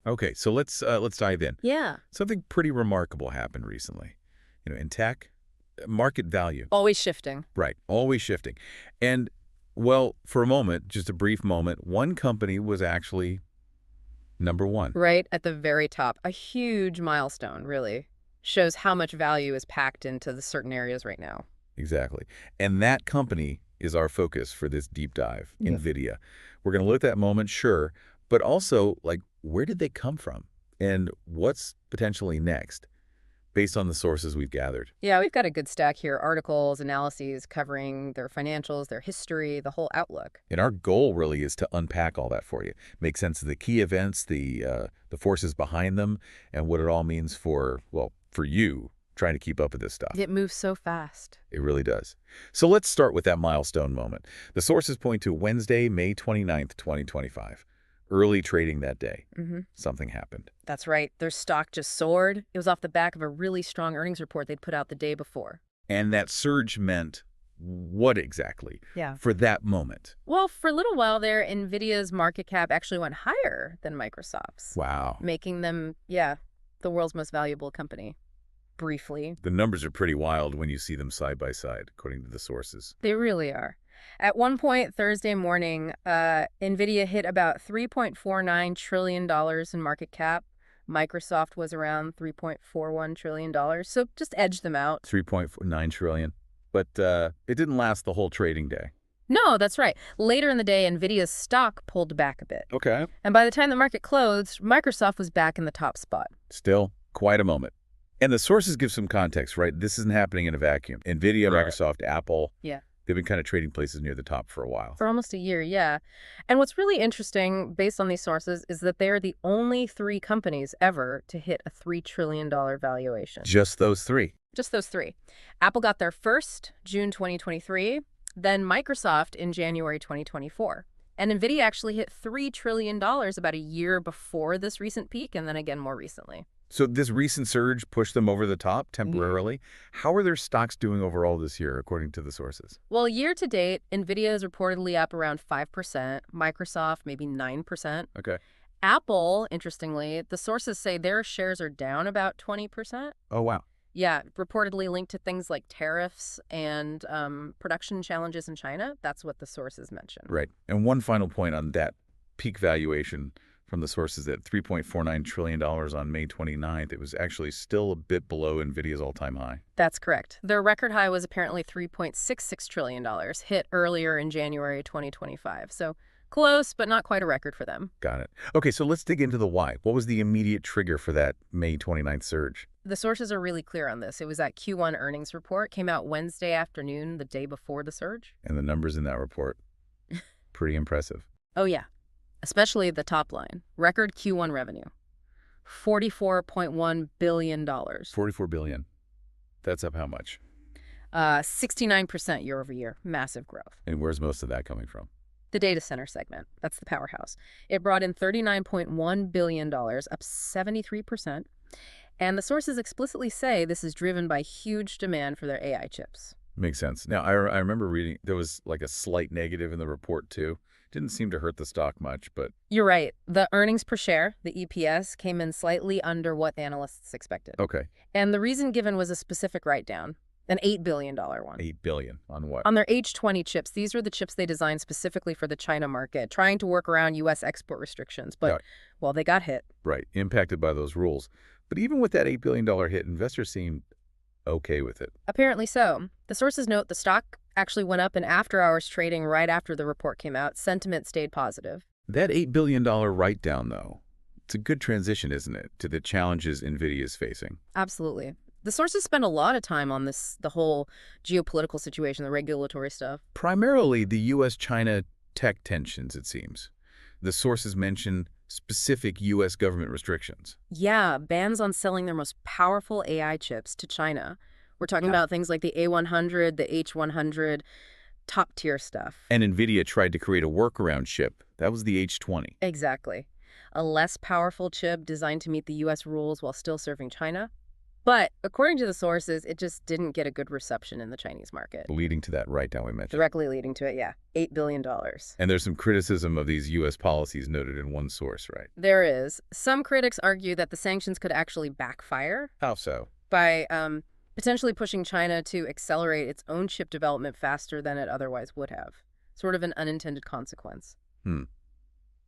Okay, so let's dive in. Yeah. Something pretty remarkable happened recently. In tech, market value, Always shifting. right, always shifting. And, well, for a moment, just a brief moment, one company was actually number one. Right at the very top. A huge milestone, really. Shows how much value is packed into the certain areas right now. Exactly. And that company is our focus for this deep dive, Yeah. Nvidia. We're going to look at that moment, sure, but also, like, where did they come from? And what's potentially next, based on the sources we've gathered? Yeah, we've got a good stack here. Articles, analyses covering their financials, their history, the whole outlook. And our goal really is to unpack all that for you, make sense of the key events, the forces behind them, and what it all means for, well, for you trying to keep up with this stuff. It moves so fast. It really does. So let's start with that milestone moment. The sources point to Wednesday, May 29th, 2025. Early trading that day. Something happened. That's right. Their stock just soared. It was off the back of a really strong earnings report they'd put out the day before. And that surge meant what exactly Yeah. for that moment? Well, for a little while there, Nvidia's market cap actually went higher than Microsoft's, Wow. making them, yeah, the world's most valuable company. Briefly. The numbers are pretty wild when you see them side by side, according to the sources. They really are. At one point Thursday morning, Nvidia hit about $3.49 trillion in market cap. Microsoft was around $3.41 trillion, so just edge them out. 3.9 trillion. But it didn't last the whole trading day. No, that's right. Later in the day, Nvidia's stock pulled back a bit. Okay. And by the time the market closed, Microsoft was back in the top spot. Still, quite a moment. And the sources give some context, right? This isn't happening in a vacuum. Nvidia, Right. Microsoft, Apple, Yeah. they've been kind of trading places near the top for a while. For almost a year, yeah. And what's really interesting, based on these sources, is that they're the only three companies ever to hit a $3 trillion valuation. Just those three. Just those three. Apple got there first, June 2023, then Microsoft in January 2024. And Nvidia actually hit $3 trillion about a year before this recent peak, and then again more recently. So this recent surge pushed them over the top temporarily. How are their stocks doing overall this year, according to the sources? Well, year to date, Nvidia is reportedly up around 5%, Microsoft maybe 9%. Okay. Apple, interestingly, the sources say their shares are down about 20%. Oh, wow. Yeah, reportedly linked to things like tariffs and production challenges in China. That's what the sources mention. Right. And one final point on that peak valuation from the sources at $3.49 trillion on May 29th, it was actually still a bit below Nvidia's all-time high. That's correct. Their record high was apparently $3.66 trillion, hit earlier in January 2025. So close, but not quite a record for them. Got it. Okay, so let's dig into the why. What was the immediate trigger for that May 29th surge? The sources are really clear on this. It was that Q1 earnings report, came out Wednesday afternoon, the day before the surge. And the numbers in that report, pretty impressive. Oh, yeah. Especially the top line. Record Q1 revenue. $44.1 billion. $44 billion. That's up how much? 69% year over year. Massive growth. And where's most of that coming from? The data center segment. That's the powerhouse. It brought in $39.1 billion, up 73%. And the sources explicitly say this is driven by huge demand for their AI chips. Makes sense. Now, I remember reading there was like a slight negative in the report, too. Didn't seem to hurt the stock much, but... You're right. The earnings per share, the EPS, came in slightly under what analysts expected. Okay. And the reason given was a specific write-down, an $8 billion one. $8 billion on what? On their H20 chips. These were the chips they designed specifically for the China market, trying to work around U.S. export restrictions. But, Yeah. well, they got hit. Right. Impacted by those rules. But even with that $8 billion hit, investors seemed okay with it. Apparently so. The sources note the stock actually went up in after-hours trading right after the report came out. Sentiment stayed positive. That $8 billion write-down, though, it's a good transition, isn't it, to the challenges NVIDIA is facing? Absolutely. The sources spend a lot of time on this, the whole geopolitical situation, the regulatory stuff. Primarily the U.S.-China tech tensions, it seems. The sources mention specific U.S. government restrictions. Yeah, bans on selling their most powerful AI chips to China. We're talking about things like the A100, the H100, top-tier stuff. And NVIDIA tried to create a workaround chip. That was the H20. Exactly. A less powerful chip designed to meet the U.S. rules while still serving China. But according to the sources, it just didn't get a good reception in the Chinese market. Leading to that write-down we mentioned. Directly leading to it, yeah, $8 billion. And there's some criticism of these U.S. policies noted in one source, right? There is. Some critics argue that the sanctions could actually backfire How so? by potentially pushing China to accelerate its own chip development faster than it otherwise would have. Sort of an unintended consequence. And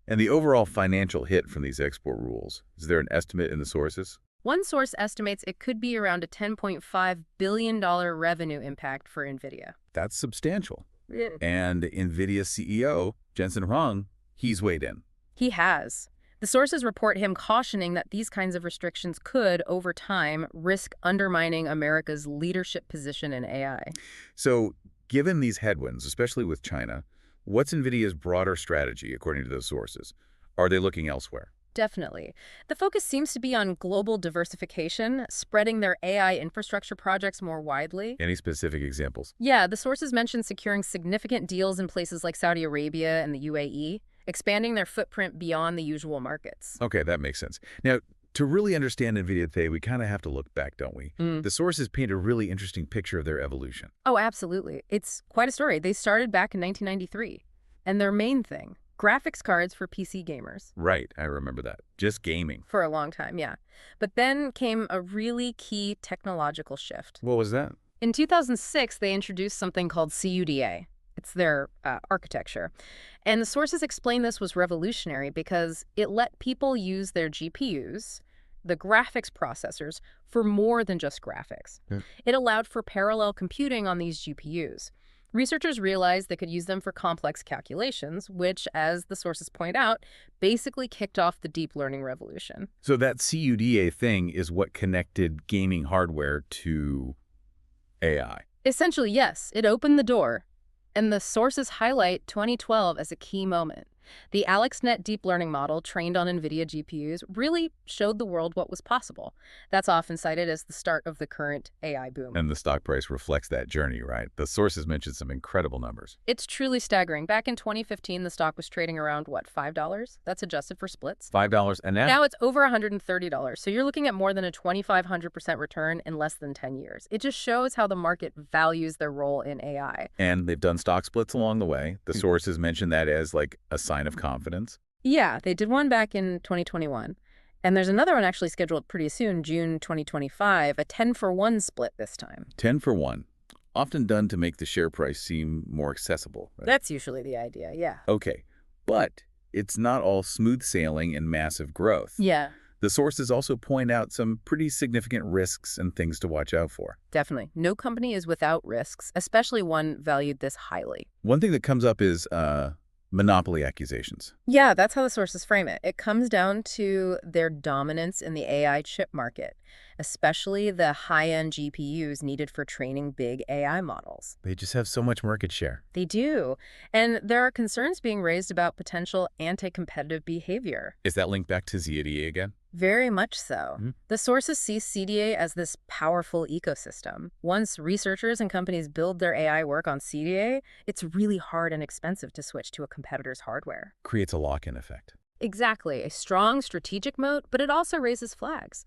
the overall financial hit from these export rules, is there an estimate in the sources? One source estimates it could be around a $10.5 billion revenue impact for Nvidia. That's substantial. Yeah. And Nvidia's CEO, Jensen Huang, he's weighed in. He has. The sources report him cautioning that these kinds of restrictions could, over time, risk undermining America's leadership position in AI. So, given these headwinds, especially with China, what's Nvidia's broader strategy, according to those sources? Are they looking elsewhere? Definitely. The focus seems to be on global diversification, spreading their AI infrastructure projects more widely. Any specific examples? Yeah, the sources mention securing significant deals in places like Saudi Arabia and the UAE, expanding their footprint beyond the usual markets. Okay, that makes sense. Now, to really understand Nvidia today, we kind of have to look back, don't we? The sources paint a really interesting picture of their evolution. Oh, absolutely. It's quite a story. They started back in 1993, and their main thing, graphics cards for PC gamers. Right, I remember that. Just gaming. For a long time, yeah. But then came a really key technological shift. What was that? In 2006, they introduced something called CUDA. It's their architecture. And the sources explain this was revolutionary because it let people use their GPUs, the graphics processors, for more than just graphics. Yeah. It allowed for parallel computing on these GPUs. Researchers realized they could use them for complex calculations, which, as the sources point out, basically kicked off the deep learning revolution. So that CUDA thing is what connected gaming hardware to AI. Essentially, yes, it opened the door. And the sources highlight 2012 as a key moment. The AlexNet deep learning model trained on Nvidia GPUs really showed the world what was possible. That's often cited as the start of the current AI boom. And the stock price reflects that journey, right? The sources mentioned some incredible numbers. It's truly staggering. Back in 2015, the stock was trading around, what, $5? That's adjusted for splits. $5 and Now it's over $130. So you're looking at more than a 2,500% return in less than 10 years. It just shows how the market values their role in AI. And they've done stock splits along the way. The sources mentioned that as like a sign of confidence. Yeah, they did one back in 2021. And there's another one actually scheduled pretty soon, June 2025, a 10-for-1 split this time. 10 for 1. Often done to make the share price seem more accessible. Right? That's usually the idea, yeah. Okay, but it's not all smooth sailing and massive growth. Yeah, The sources also point out some pretty significant risks and things to watch out for. definitely. No company is without risks, especially one valued this highly. One thing that comes up is monopoly accusations. Yeah, that's how the sources frame it. It comes down to their dominance in the AI chip market, especially the high-end GPUs needed for training big AI models. They just have so much market share. They do. And there are concerns being raised about potential anti-competitive behavior. Is that linked back to ZDA again? Very much so. Mhm. The sources see CDA as this powerful ecosystem. Once researchers and companies build their AI work on CDA, it's really hard and expensive to switch to a competitor's hardware. Creates a lock-in effect. Exactly, a strong strategic moat, but it also raises flags.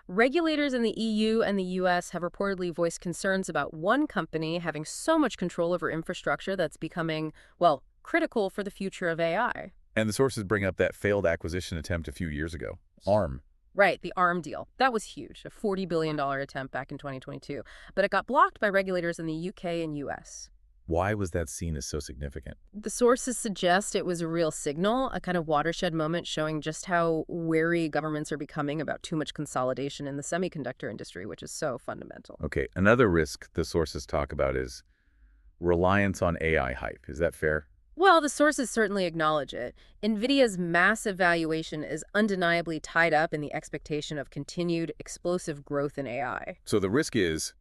Regulators in the EU and the US have reportedly voiced concerns about one company having so much control over infrastructure that's becoming, well, critical for the future of AI. And the sources bring up that failed acquisition attempt a few years ago. ARM. Right, the ARM deal. That was huge, a $40 billion attempt back in 2022. But it got blocked by regulators in the UK and US. Why was that seen as so significant? The sources suggest it was a real signal, a kind of watershed moment showing just how wary governments are becoming about too much consolidation in the semiconductor industry, which is so fundamental. Okay, another risk the sources talk about is reliance on AI hype. Is that fair? Well, the sources certainly acknowledge it. Nvidia's massive valuation is undeniably tied up in the expectation of continued explosive growth in AI. So the risk is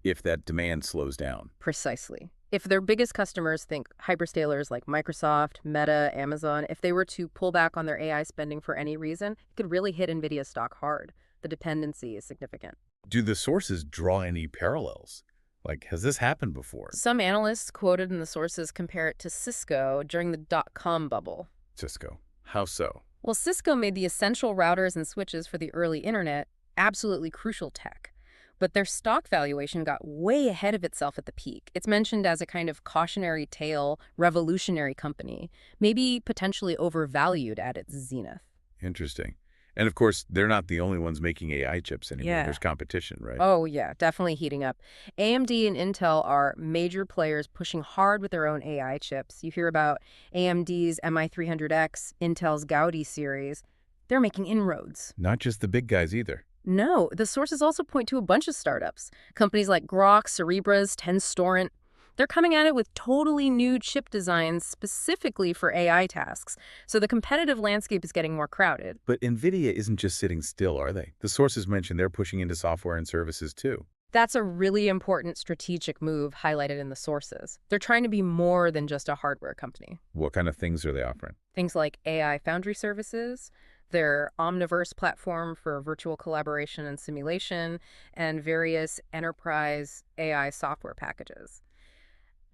if that demand slows down. Precisely. If their biggest customers, think hyperscalers like Microsoft, Meta, Amazon, if they were to pull back on their AI spending for any reason, it could really hit Nvidia's stock hard. The dependency is significant. Do the sources draw any parallels? Like, has this happened before? Some analysts quoted in the sources compare it to Cisco during the dot-com bubble. Cisco. How so? Well, Cisco made the essential routers and switches for the early internet absolutely crucial tech. But their stock valuation got way ahead of itself at the peak. It's mentioned as a kind of cautionary tale, revolutionary company, maybe potentially overvalued at its zenith. Interesting. And of course, they're not the only ones making AI chips anymore. Yeah. There's competition, right? Oh, yeah, definitely heating up. AMD and Intel are major players pushing hard with their own AI chips. You hear about AMD's MI300X, Intel's Gaudi series. They're making inroads. Not just the big guys either. No, the sources also point to a bunch of startups. Companies like Grok, Cerebras, Tenstorrent. They're coming at it with totally new chip designs specifically for AI tasks. So the competitive landscape is getting more crowded. But Nvidia isn't just sitting still, are they? The sources mentioned they're pushing into software and services too. That's a really important strategic move highlighted in the sources. They're trying to be more than just a hardware company. What kind of things are they offering? Things like AI Foundry services, their Omniverse platform for virtual collaboration and simulation, and various enterprise AI software packages.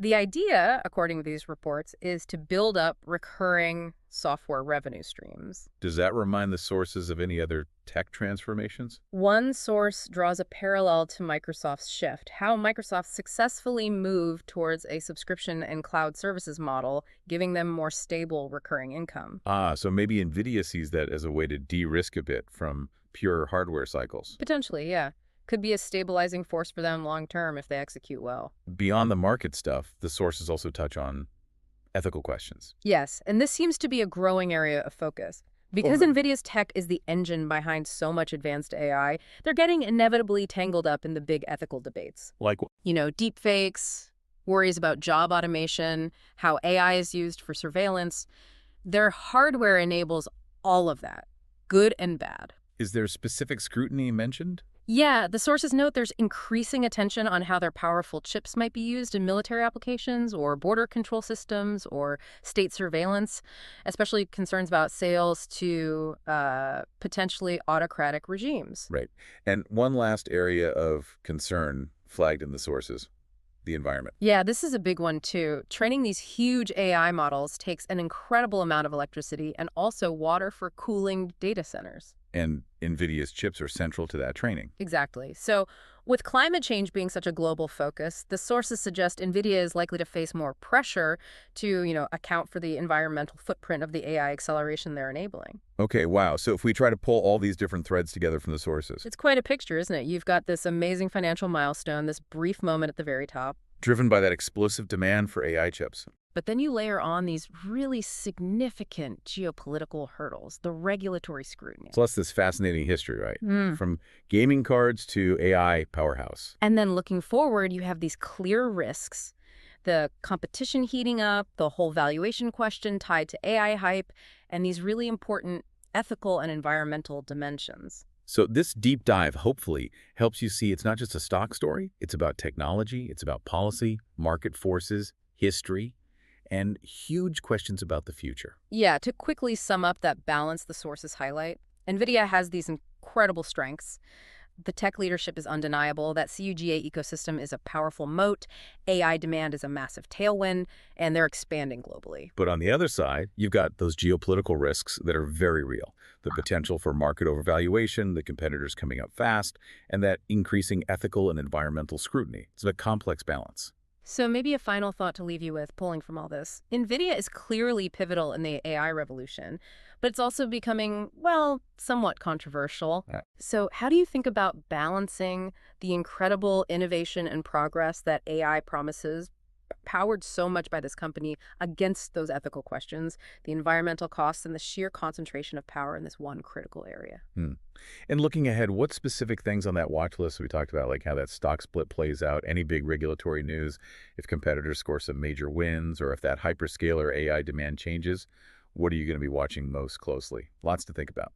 The idea, according to these reports, is to build up recurring software revenue streams. Does that remind the sources of any other tech transformations? One source draws a parallel to Microsoft's shift, how Microsoft successfully moved towards a subscription and cloud services model, giving them more stable recurring income. Ah, so maybe Nvidia sees that as a way to de-risk a bit from pure hardware cycles. Potentially, yeah. Could be a stabilizing force for them long term if they execute well. Beyond the market stuff, the sources also touch on ethical questions. Yes, and this seems to be a growing area of focus. Because Well, NVIDIA's tech is the engine behind so much advanced AI, they're getting inevitably tangled up in the big ethical debates. like, Deepfakes, worries about job automation, how AI is used for surveillance. Their hardware enables all of that, good and bad. is there specific scrutiny mentioned? Yeah, the sources note there's increasing attention on how their powerful chips might be used in military applications or border control systems or state surveillance, especially concerns about sales to potentially autocratic regimes. Right. And one last area of concern flagged in the sources, the environment. Yeah, this is a big one too. Training these huge AI models takes an incredible amount of electricity and also water for cooling data centers. And NVIDIA's chips are central to that training. Exactly. So with climate change being such a global focus, the sources suggest NVIDIA is likely to face more pressure to, account for the environmental footprint of the AI acceleration they're enabling. Okay, wow. So if we try to pull all these different threads together from the sources, It's quite a picture, isn't it? You've got this amazing financial milestone, this brief moment at the very top, driven by that explosive demand for AI chips. but then you layer on these really significant geopolitical hurdles, the regulatory scrutiny. Plus this fascinating history, right? Hmm. From gaming cards to AI powerhouse. And then looking forward, you have these clear risks, the competition heating up, the whole valuation question tied to AI hype, and these really important ethical and environmental dimensions. So this deep dive hopefully helps you see it's not just a stock story. It's about technology, it's about policy, market forces, history, and huge questions about the future. Yeah, to quickly sum up that balance the sources highlight, NVIDIA has these incredible strengths. The tech leadership is undeniable. That CUGA ecosystem is a powerful moat. AI demand is a massive tailwind, and they're expanding globally. But on the other side, you've got those geopolitical risks that are very real. The potential for market overvaluation, the competitors coming up fast, and that increasing ethical and environmental scrutiny. It's a complex balance. So maybe a final thought to leave you with, pulling from all this. NVIDIA is clearly pivotal in the AI revolution, but it's also becoming, well, somewhat controversial. Yeah. So how do you think about balancing the incredible innovation and progress that AI promises, powered so much by this company, against those ethical questions, the environmental costs, and the sheer concentration of power in this one critical area? And looking ahead, what specific things on that watch list we talked about, like how that stock split plays out, any big regulatory news, if competitors score some major wins, or if that hyperscaler AI demand changes, what are you going to be watching most closely? Lots to think about.